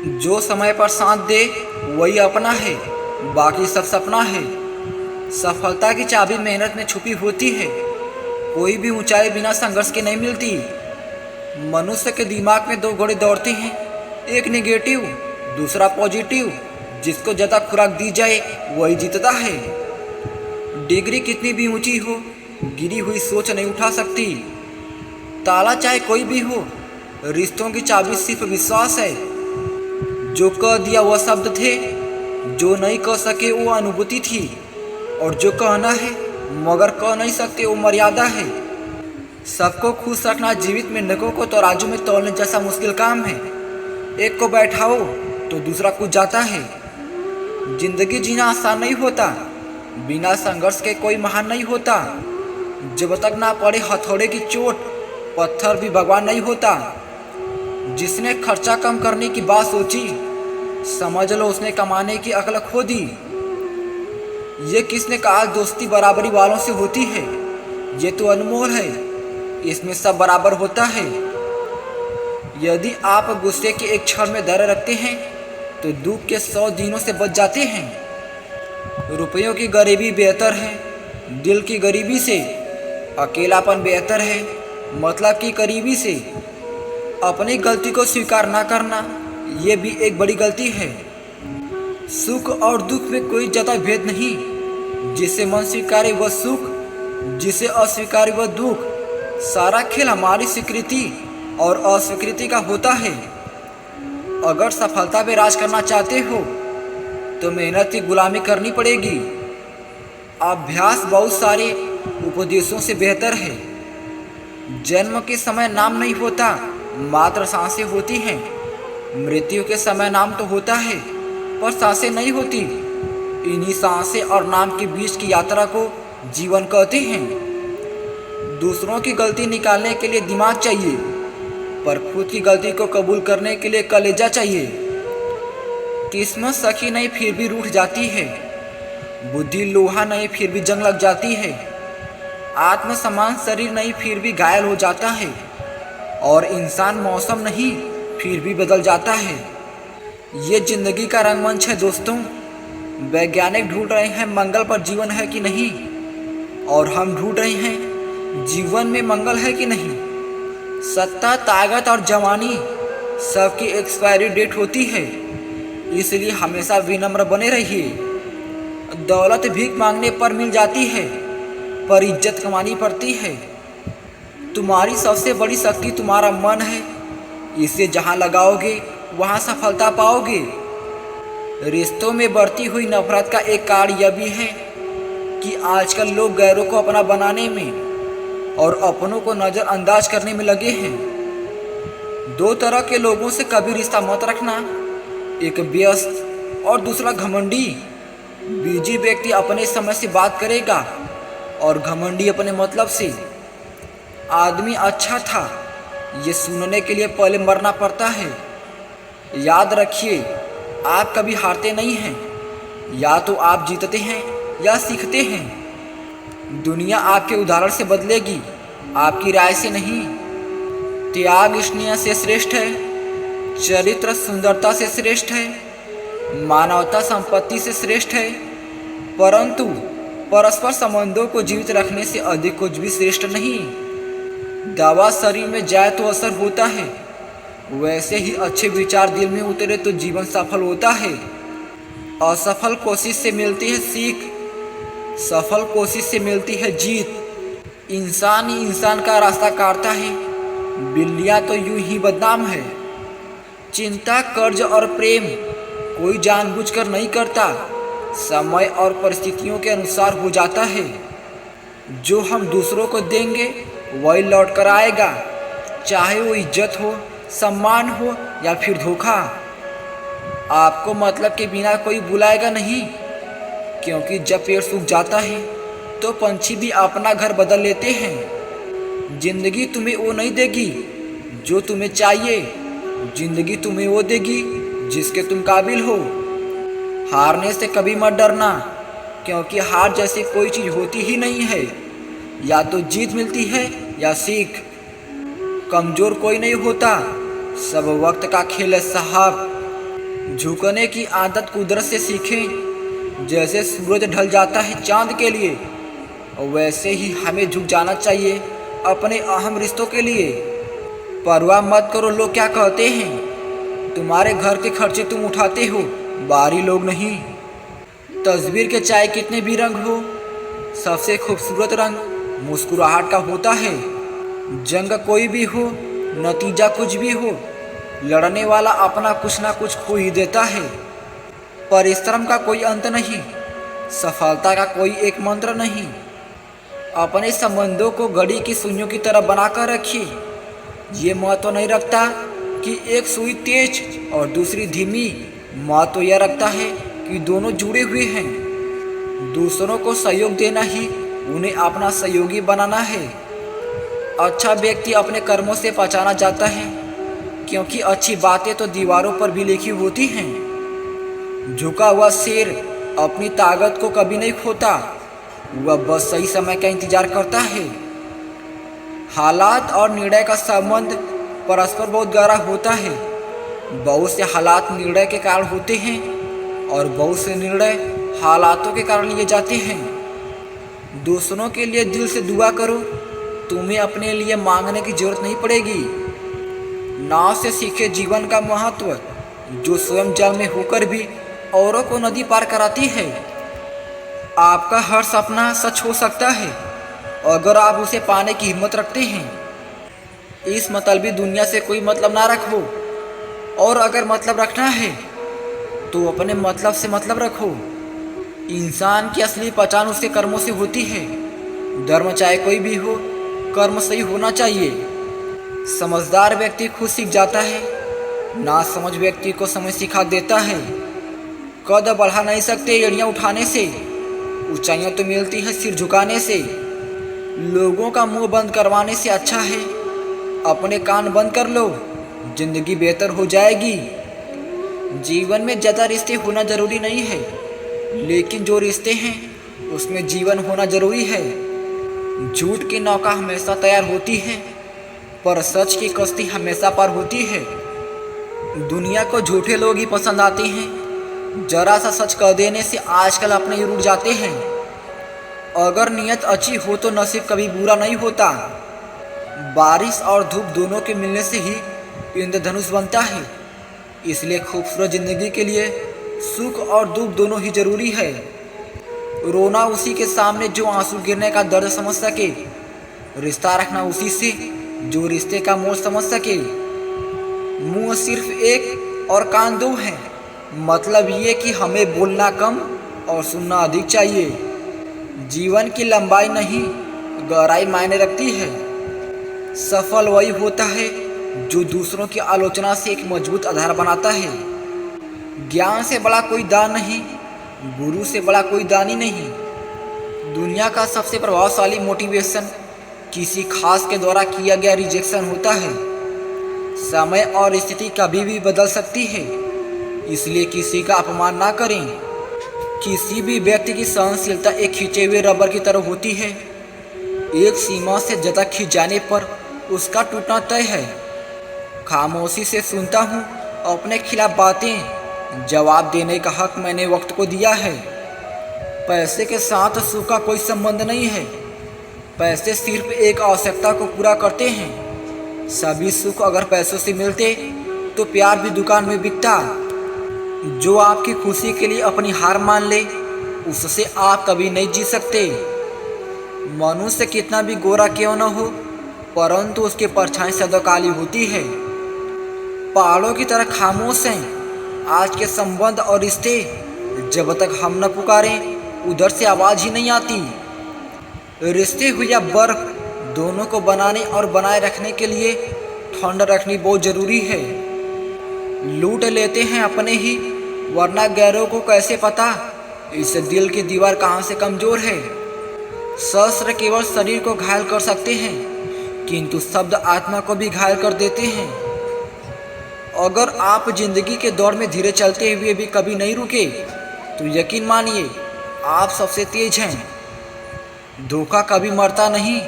जो समय पर साथ दे वही अपना है, बाकी सब सपना है। सफलता की चाबी मेहनत में छुपी होती है। कोई भी ऊंचाई बिना संघर्ष के नहीं मिलती। मनुष्य के दिमाग में दो घोड़े दौड़ते हैं, एक नेगेटिव, दूसरा पॉजिटिव। जिसको ज़्यादा खुराक दी जाए वही जीतता है। डिग्री कितनी भी ऊंची हो, गिरी हुई सोच नहीं उठा सकती। ताला चाहे कोई भी हो, रिश्तों की चाबी सिर्फ विश्वास है। जो कह दिया वह शब्द थे, जो नहीं कह सके वो अनुभूति थी, और जो कहना है मगर कह नहीं सकते वो मर्यादा है। सबको खुश रखना जीवित मेंढकों को तराजू में तौलने जैसा मुश्किल काम है। एक को बैठाओ तो दूसरा कूद जाता है। जिंदगी जीना आसान नहीं होता, बिना संघर्ष के कोई महान नहीं होता। जब तक ना पड़े हथौड़े की चोट, पत्थर भी भगवान नहीं होता। जिसने खर्चा कम करने की बात सोची, समझ लो उसने कमाने की अकल खो दी। ये किसने कहा दोस्ती बराबरी वालों से होती है? ये तो अनमोल है, इसमें सब बराबर होता है। यदि आप गुस्से के एक क्षण में धैर्य रखते हैं तो दुख के 100 दिनों से बच जाते हैं। रुपयों की गरीबी बेहतर है दिल की गरीबी से। अकेलापन बेहतर है मतलब की करीबी से। अपनी गलती को स्वीकार ना करना ये भी एक बड़ी गलती है। सुख और दुख में कोई ज़्यादा भेद नहीं। जिसे मन स्वीकारे वह सुख, जिसे अस्वीकारे वह दुख। सारा खेल हमारी स्वीकृति और अस्वीकृति का होता है। अगर सफलता पे राज करना चाहते हो तो मेहनत की गुलामी करनी पड़ेगी। अभ्यास बहुत सारे उपदेशों से बेहतर है। जन्म के समय नाम नहीं होता, मात्र सांसें होती हैं। मृत्यु के समय नाम तो होता है पर सांसें नहीं होती। इन्हीं सांसें और नाम के बीच की यात्रा को जीवन कहते हैं। दूसरों की गलती निकालने के लिए दिमाग चाहिए, पर खुद की गलती को कबूल करने के लिए कलेजा चाहिए। किस्मत सखी नहीं फिर भी रूठ जाती है, बुद्धि लोहा नहीं फिर भी जंग लग जाती है। आत्मसम्मान शरीर नहीं फिर भी घायल हो जाता है, और इंसान मौसम नहीं फिर भी बदल जाता है। ये जिंदगी का रंगमंच है दोस्तों। वैज्ञानिक ढूंढ रहे हैं मंगल पर जीवन है कि नहीं, और हम ढूंढ रहे हैं जीवन में मंगल है कि नहीं। सत्ता, ताकत और जवानी सबकी एक्सपायरी डेट होती है, इसलिए हमेशा विनम्र बने रहिए। दौलत भीख मांगने पर मिल जाती है, पर इज्जत कमानी पड़ती है। तुम्हारी सबसे बड़ी शक्ति तुम्हारा मन है, इसे जहाँ लगाओगे वहाँ सफलता पाओगे। रिश्तों में बढ़ती हुई नफरत का एक कारण यह भी है कि आजकल लोग गैरों को अपना बनाने में और अपनों को नज़रअंदाज करने में लगे हैं। दो तरह के लोगों से कभी रिश्ता मत रखना, एक व्यस्त और दूसरा घमंडी। बिजी व्यक्ति अपने समय से बात करेगा और घमंडी अपने मतलब से। आदमी अच्छा था ये सुनने के लिए पहले मरना पड़ता है। याद रखिए, आप कभी हारते नहीं हैं, या तो आप जीतते हैं या सीखते हैं। दुनिया आपके उदाहरण से बदलेगी, आपकी राय से नहीं। त्याग स्नेह से श्रेष्ठ है, चरित्र सुंदरता से श्रेष्ठ है, मानवता संपत्ति से श्रेष्ठ है, परंतु परस्पर संबंधों को जीवित रखने से अधिक कुछ भी श्रेष्ठ नहीं। दवा शरीर में जाए तो असर होता है, वैसे ही अच्छे विचार दिल में उतरे तो जीवन सफल होता है। असफल कोशिश से मिलती है सीख, सफल कोशिश से मिलती है जीत। इंसान ही इंसान का रास्ता काटता है, बिल्लियाँ तो यूं ही बदनाम है। चिंता, कर्ज और प्रेम कोई जानबूझकर नहीं करता, समय और परिस्थितियों के अनुसार हो जाता है। जो हम दूसरों को देंगे वही लौट कर आएगा, चाहे वो इज्जत हो, सम्मान हो या फिर धोखा। आपको मतलब के बिना कोई बुलाएगा नहीं, क्योंकि जब पेड़ सूख जाता है तो पंछी भी अपना घर बदल लेते हैं। जिंदगी तुम्हें वो नहीं देगी जो तुम्हें चाहिए, जिंदगी तुम्हें वो देगी जिसके तुम काबिल हो। हारने से कभी मत डरना, क्योंकि हार जैसी कोई चीज़ होती ही नहीं है। या तो जीत मिलती है या सीख। कमज़ोर कोई नहीं होता, सब वक्त का खेल है साहब। झुकने की आदत कुदरत से सीखें। जैसे सूरज ढल जाता है चांद के लिए, वैसे ही हमें झुक जाना चाहिए अपने अहम रिश्तों के लिए। परवाह मत करो लोग क्या कहते हैं, तुम्हारे घर के खर्चे तुम उठाते हो, बाहरी लोग नहीं। तस्वीर के चाहे कितने भी रंग हो, सबसे खूबसूरत रंग मुस्कुराहट का होता है। जंग कोई भी हो, नतीजा कुछ भी हो, लड़ने वाला अपना कुछ ना कुछ खो ही देता है। परिश्रम का कोई अंत नहीं, सफलता का कोई एक मंत्र नहीं। अपने संबंधों को घड़ी की सुइयों की तरह बनाकर रखिए। ये महत्व नहीं रखता कि एक सुई तेज और दूसरी धीमी, महत्व यह रखता है कि दोनों जुड़े हुए हैं। दूसरों को सहयोग देना ही उन्हें अपना सहयोगी बनाना है। अच्छा व्यक्ति अपने कर्मों से पहचाना जाता है, क्योंकि अच्छी बातें तो दीवारों पर भी लिखी होती हैं। झुका हुआ शेर अपनी ताकत को कभी नहीं खोता, वह बस सही समय का इंतजार करता है। हालात और निर्णय का संबंध परस्पर बहुत गहरा होता है। बहुत से हालात निर्णय के कारण होते हैं और बहुत से निर्णय हालातों के कारण लिए जाते हैं। दूसरों के लिए दिल से दुआ करो, तुम्हें अपने लिए मांगने की जरूरत नहीं पड़ेगी। नाव से सीखे जीवन का महत्व, जो स्वयं जल में होकर भी औरों को नदी पार कराती है। आपका हर सपना सच हो सकता है अगर आप उसे पाने की हिम्मत रखते हैं। इस मतलबी दुनिया से कोई मतलब ना रखो, और अगर मतलब रखना है तो अपने मतलब से मतलब रखो। इंसान की असली पहचान उसके कर्मों से होती है। धर्म चाहे कोई भी हो, कर्म सही होना चाहिए। समझदार व्यक्ति खुद सीख जाता है, नासमझ व्यक्ति को समझ सिखा देता है। कद बढ़ा नहीं सकते एड़ियाँ उठाने से, ऊंचाइयाँ तो मिलती है सिर झुकाने से। लोगों का मुंह बंद करवाने से अच्छा है अपने कान बंद कर लो, जिंदगी बेहतर हो जाएगी। जीवन में ज़्यादा रिश्ते होना जरूरी नहीं है, लेकिन जो रिश्ते हैं उसमें जीवन होना जरूरी है। झूठ की नौका हमेशा तैयार होती है, पर सच की कश्ती हमेशा पार होती है। दुनिया को झूठे लोग ही पसंद आते हैं। जरा सा सच कह देने से आजकल अपने ही रुक जाते हैं। अगर नीयत अच्छी हो तो नसीब कभी बुरा नहीं होता। बारिश और धूप दोनों के मिलने से ही इंद्रधनुष बनता है। इसलिए खूबसूरत जिंदगी के लिए सुख और दुख दोनों ही जरूरी है। रोना उसी के सामने जो आंसू गिरने का दर्द समझ सके। रिश्ता रखना उसी से जो रिश्ते का मोल समझ सके। मुंह सिर्फ एक और कान दो हैं, मतलब ये कि हमें बोलना कम और सुनना अधिक चाहिए। जीवन की लंबाई नहीं, गहराई मायने रखती है। सफल वही होता है जो दूसरों की आलोचना से एक मजबूत आधार बनाता है। ज्ञान से बड़ा कोई दान नहीं, गुरु से बड़ा कोई दानी नहीं। दुनिया का सबसे प्रभावशाली मोटिवेशन किसी खास के द्वारा किया गया रिजेक्शन होता है। समय और स्थिति कभी भी बदल सकती है, इसलिए किसी का अपमान ना करें। किसी भी व्यक्ति की सहनशीलता एक खींचे हुए रबर की तरह होती है। एक सीमा से ज़्यादा खींच जाने पर उसका टूटना तय है। खामोशी से सुनता हूँ अपने खिलाफ बातें, जवाब देने का हक मैंने वक्त को दिया है। पैसे के साथ सुख का कोई संबंध नहीं है। पैसे सिर्फ एक आवश्यकता को पूरा करते हैं। सभी सुख अगर पैसों से मिलते तो प्यार भी दुकान में बिकता। जो आपकी खुशी के लिए अपनी हार मान ले, उससे आप कभी नहीं जीत सकते। मनुष्य कितना भी गोरा क्यों न हो, परंतु उसकी परछाई सदा काली होती है। पहाड़ों की तरह खामोश हैं आज के संबंध और रिश्ते। जब तक हम न पुकारें उधर से आवाज़ ही नहीं आती। रिश्ते हो या बर्फ, दोनों को बनाने और बनाए रखने के लिए ठंड रखनी बहुत ज़रूरी है। लूट लेते हैं अपने ही, वरना गैरों को कैसे पता इस दिल की दीवार कहाँ से कमज़ोर है। शस्त्र केवल शरीर को घायल कर सकते हैं, किंतु शब्द आत्मा को भी घायल कर देते हैं। अगर आप जिंदगी के दौर में धीरे चलते हुए भी कभी नहीं रुके, तो यकीन मानिए आप सबसे तेज हैं। धोखा कभी मरता नहीं।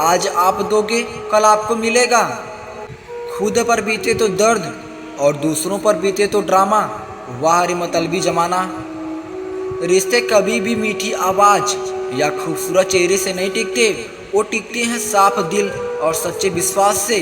आज आप दोगे, कल आपको मिलेगा। खुद पर बीते तो दर्द, और दूसरों पर बीते तो ड्रामा। वाह रे मतलबी जमाना। रिश्ते कभी भी मीठी आवाज़ या खूबसूरत चेहरे से नहीं टिकते, वो टिकते हैं साफ दिल और सच्चे विश्वास से।